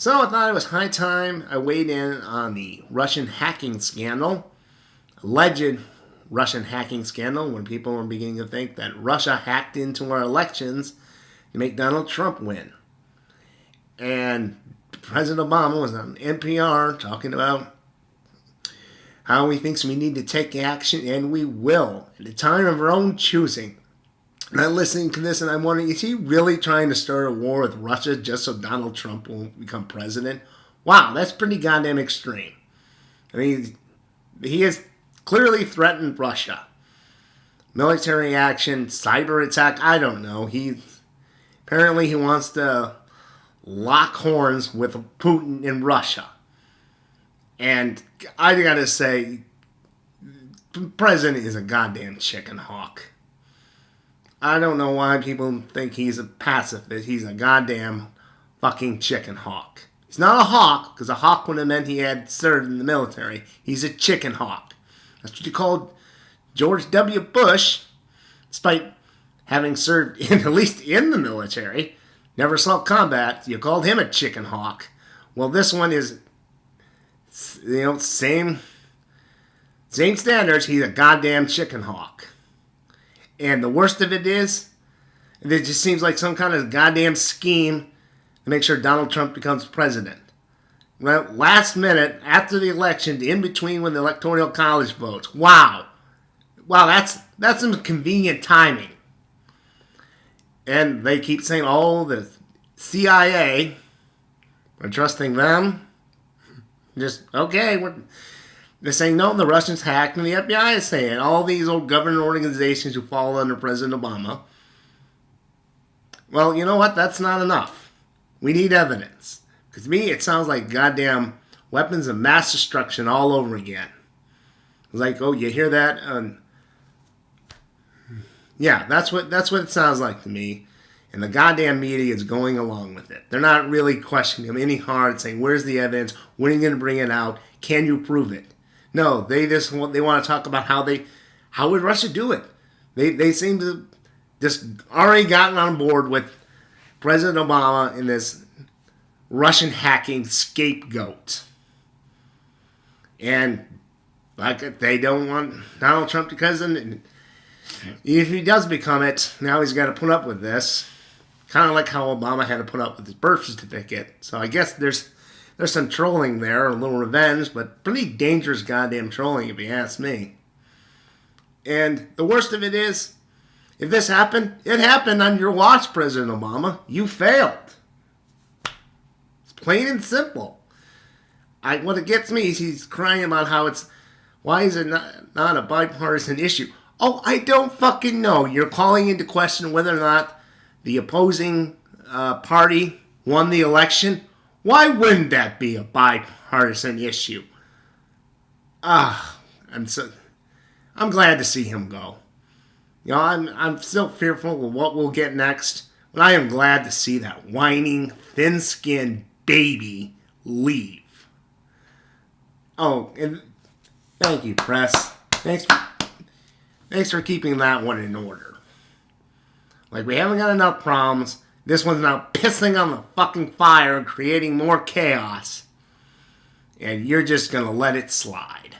So I thought it was high time I weighed in on the Russian hacking scandal, alleged Russian hacking scandal, when people were beginning to think that Russia hacked into our elections to make Donald Trump win. And President Obama was on NPR talking about how he thinks we need to take action, and we will, at a time of our own choosing. And I'm listening to this and I'm wondering, is he really trying to start a war with Russia just so Donald Trump won't become president? Wow, that's pretty goddamn extreme. I mean, he has clearly threatened Russia. Military action, cyber attack, I don't know. Apparently he wants to lock horns with Putin in Russia. And I gotta say, the president is a goddamn chicken hawk. I don't know why people think he's a pacifist. He's a goddamn fucking chicken hawk. He's not a hawk, because a hawk would have meant he had served in the military. He's a chicken hawk. That's what you called George W. Bush, despite having served at least in the military. Never saw combat. You called him a chicken hawk. Well, this one is, same standards. He's a goddamn chicken hawk. And the worst of it is, it just seems like some kind of goddamn scheme to make sure Donald Trump becomes president. Well, last minute, after the election, in between when the Electoral College votes. Wow, that's some convenient timing. And they keep saying, oh, the CIA, we're trusting them. Just, okay, they're saying, no, the Russians hacked, and the FBI is saying, all these old government organizations who fall under President Obama. Well, you know what? That's not enough. We need evidence. Because to me, it sounds like goddamn weapons of mass destruction all over again. It's like, oh, you hear that? Yeah, that's what it sounds like to me. And the goddamn media is going along with it. They're not really questioning him any hard, saying, where's the evidence? When are you going to bring it out? Can you prove it? No, they want to talk about how would Russia do it. They seem to just already gotten on board with President Obama in this Russian hacking scapegoat. And like they don't want Donald Trump to be president. If he does become it, now he's got to put up with this. Kind of like how Obama had to put up with his birth certificate. So I guess there's some trolling there, a little revenge, but pretty dangerous goddamn trolling if you ask me. And the worst of it is, if this happened, it happened on your watch, President Obama. You failed. It's plain and simple. What it gets me is he's crying about why is it not a bipartisan issue? Oh, I don't fucking know. You're calling into question whether or not the opposing party won the election. Why wouldn't that be a bipartisan issue? I'm glad to see him go. I'm still fearful of what we'll get next, but I am glad to see that whining, thin-skinned baby leave. Oh, and thank you, press. Thanks for keeping that one in order. Like, we haven't got enough problems. This one's now pissing on the fucking fire and creating more chaos. And you're just going to let it slide.